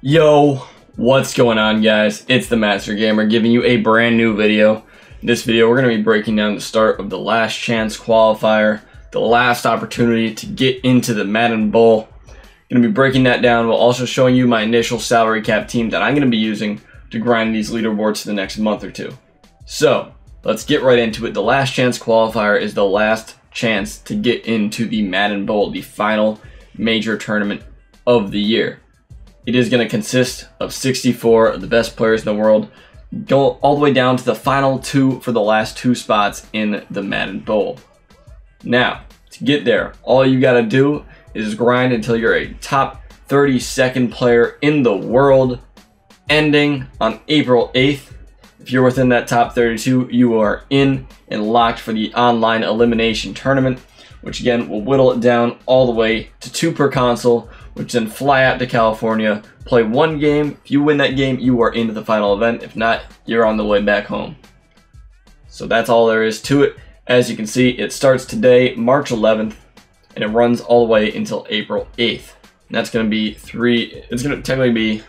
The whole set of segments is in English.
Yo, what's going on, guys? It's the Master Gamer giving you a brand new video. In this video, we're going to be breaking down the start of the last chance qualifier, the last opportunity to get into the Madden Bowl. Going to be breaking that down while also showing you my initial salary cap team that I'm going to be using to grind these leaderboards for the next month or two. So, let's get right into it. The last chance qualifier is the last chance to get into the Madden Bowl, the final major tournament of the year. It is going to consist of 64 of the best players in the world, go all the way down to the final two for the last two spots in the Madden Bowl. Now, to get there, all you got to do is grind until you're a top 32nd player in the world, ending on April 8th. If you're within that top 32, you are in and locked for the online elimination tournament, which again will whittle it down all the way to 2 per console, which then fly out to California, play 1 game. If you win that game, you are into the final event. If not, you're on the way back home. So that's all there is to it. As you can see, it starts today, March 11th, and it runs all the way until April 8th. And that's going to be it's going to technically be,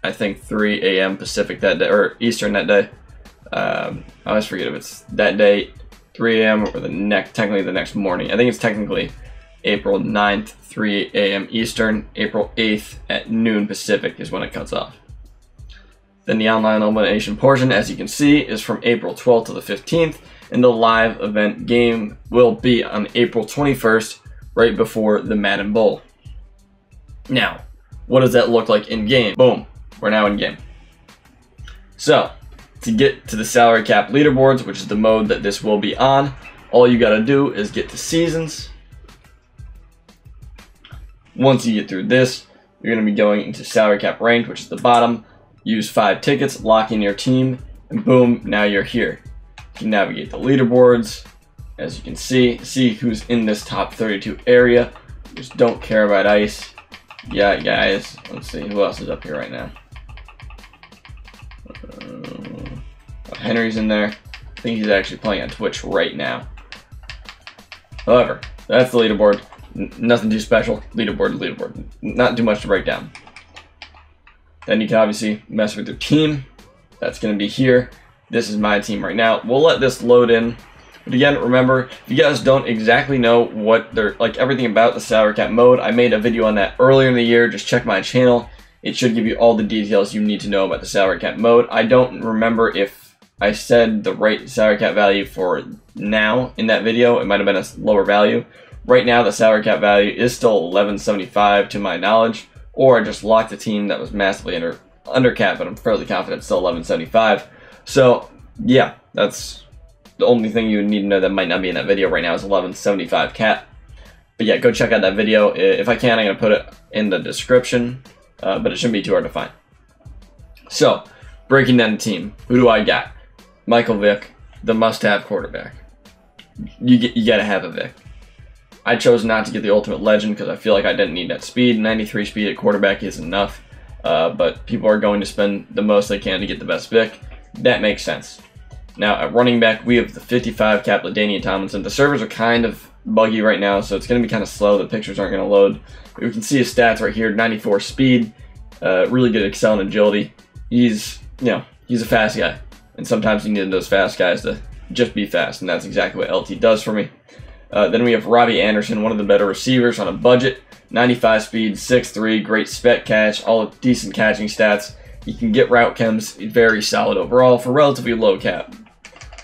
I think, 3 a.m. Pacific that day, or Eastern that day. I always forget if it's that day, 3 a.m. or technically the next morning. I think it's technically April 9th, 3 a.m. Eastern, April 8th at noon Pacific is when it cuts off. Then the online elimination portion, as you can see, is from April 12th to the 15th, and the live event game will be on April 21st, right before the Madden Bowl. Now, what does that look like in game? Boom, we're now in game. So, to get to the salary cap leaderboards, which is the mode that this will be on, all you gotta do is get to seasons. Once you get through this, you're going to be going into salary cap ranked, which is the bottom. Use 5 tickets, lock in your team, and boom, now you're here. You can navigate the leaderboards, as you can see who's in this top 32 area. Just don't care about ice. Yeah, guys, let's see who else is up here right now. Henry's in there. I think he's actually playing on Twitch right now. However, that's the leaderboard. Nothing too special. Leaderboard. Not too much to break down. Then you can obviously mess with your team. That's going to be here. This is my team right now. We'll let this load in. But again, remember, if you guys don't exactly know what they're like, everything about the salary cap mode, I made a video on that earlier in the year. Just check my channel. It should give you all the details you need to know about the salary cap mode. I don't remember if I said the right salary cap value for now in that video. It might have been a lower value. Right now, the salary cap value is still $11.75 to my knowledge, or I just locked a team that was massively under cap, but I'm fairly confident it's still $11.75. So, yeah, that's the only thing you need to know that might not be in that video right now is $11.75 cap. But yeah, go check out that video. If I can, I'm going to put it in the description, but it shouldn't be too hard to find. So, breaking down the team, who do I got? Michael Vick, the must-have quarterback. You got to have a Vick. I chose not to get the Ultimate Legend because I feel like I didn't need that speed. 93 speed at quarterback is enough, but people are going to spend the most they can to get the best Vic. That makes sense. Now, at running back, we have the 55 cap Ladainian Tomlinson. The servers are kind of buggy right now, so it's going to be kind of slow. The pictures aren't going to load. But we can see his stats right here, 94 speed, really good excel and agility. He's a fast guy, and sometimes you need those fast guys to just be fast, and that's exactly what LT does for me. Then we have Robbie Anderson, one of the better receivers on a budget. 95 speed, 6'3", great spec catch, all decent catching stats. He can get route chems, very solid overall for relatively low cap.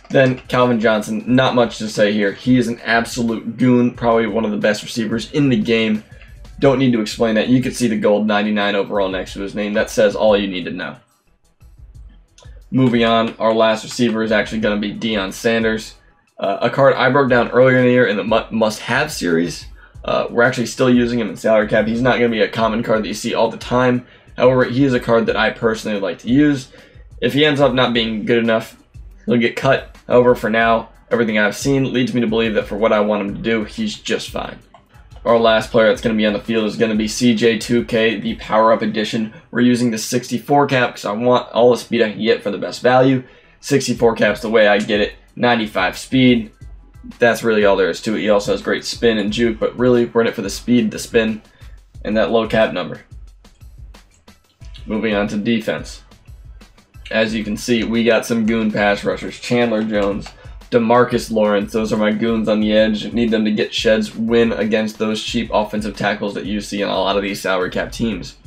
Then Calvin Johnson, not much to say here. He is an absolute goon, probably one of the best receivers in the game. Don't need to explain that. You can see the gold 99 overall next to his name. That says all you need to know. Moving on, our last receiver is actually going to be Deion Sanders. A card I broke down earlier in the year in the must-have series. We're actually still using him in salary cap. He's not going to be a common card that you see all the time. However, he is a card that I personally like to use. If he ends up not being good enough, he'll get cut. However, for now, everything I've seen leads me to believe that for what I want him to do, he's just fine. Our last player that's going to be on the field is going to be CJ2K, the power-up edition. We're using the 64 cap because I want all the speed I can get for the best value. 64 cap's the way I get it. 95 speed. That's really all there is to it. He also has great spin and juke, but really we're in it for the speed, the spin, and that low cap number. Moving on to defense. As you can see, we got some goon pass rushers. Chandler Jones, DeMarcus Lawrence. Those are my goons on the edge. Need them to get sheds, win against those cheap offensive tackles that you see on a lot of these salary cap teams.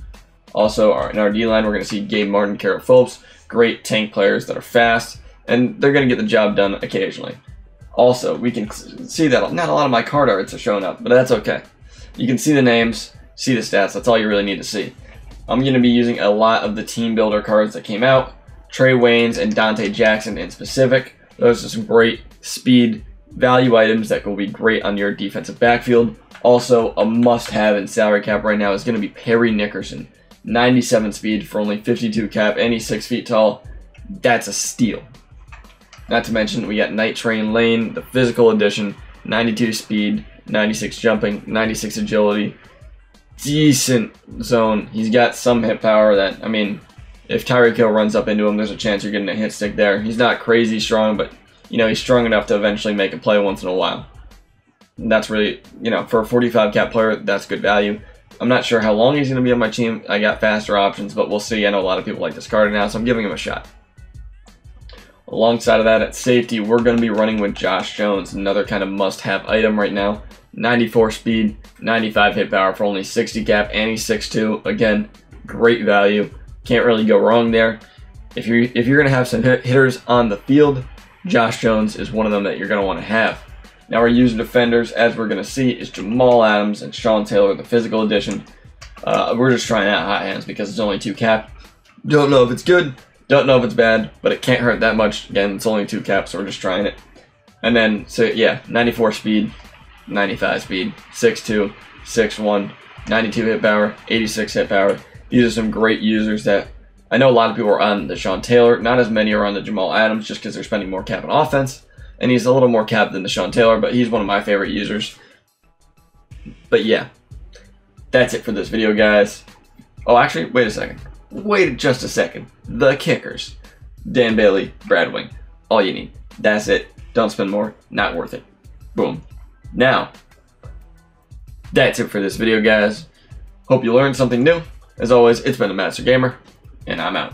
Also, in our D-line, we're going to see Gabe Martin, Carol Phillips. Great tank players that are fast, and they're going to get the job done occasionally. Also, we can see that not a lot of my card arts are showing up, but that's okay. You can see the names, see the stats. That's all you really need to see. I'm going to be using a lot of the team builder cards that came out. Trey Waynes and Dante Jackson in specific. Those are some great speed value items that will be great on your defensive backfield. Also, a must-have in salary cap right now is going to be Perry Nickerson. 97 speed for only 52 cap, and he's 6 feet tall. That's a steal. Not to mention, we got Night Train Lane, the physical edition, 92 speed, 96 jumping, 96 agility. Decent zone. He's got some hit power that, I mean, if Tyreek Hill runs up into him, there's a chance you're getting a hit stick there. He's not crazy strong, but, you know, he's strong enough to eventually make a play once in a while. And that's really, you know, for a 45 cap player, that's good value. I'm not sure how long he's going to be on my team. I got faster options, but we'll see. I know a lot of people like this card now, so I'm giving him a shot. Alongside of that, at safety, we're going to be running with Josh Jones, another kind of must-have item right now. 94 speed, 95 hit power for only 60 cap, and he's 6'2". Again, great value. Can't really go wrong there. If you're going to have some hitters on the field, Josh Jones is one of them that you're going to want to have. Now our user defenders, as we're going to see, is Jamal Adams and Sean Taylor, the physical edition. We're just trying out hot hands because it's only 2 cap. Don't know if it's good, don't know if it's bad, but it can't hurt that much. Again, it's only 2 caps, so we're just trying it. And then, so yeah, 94 speed, 95 speed, 6'2", 6'1", 92 hit power, 86 hit power. These are some great users that I know a lot of people are on the Sean Taylor. Not as many are on the Jamal Adams just because they're spending more cap on offense. And he's a little more cap than the Sean Taylor, but he's one of my favorite users. But yeah, that's it for this video, guys. Oh, actually, wait a second. Wait just a second. The kickers. Dan Bailey, Brad Wing. All you need. That's it. Don't spend more. Not worth it. Boom. Now, that's it for this video, guys. Hope you learned something new. As always, it's been the Master Gamer, and I'm out.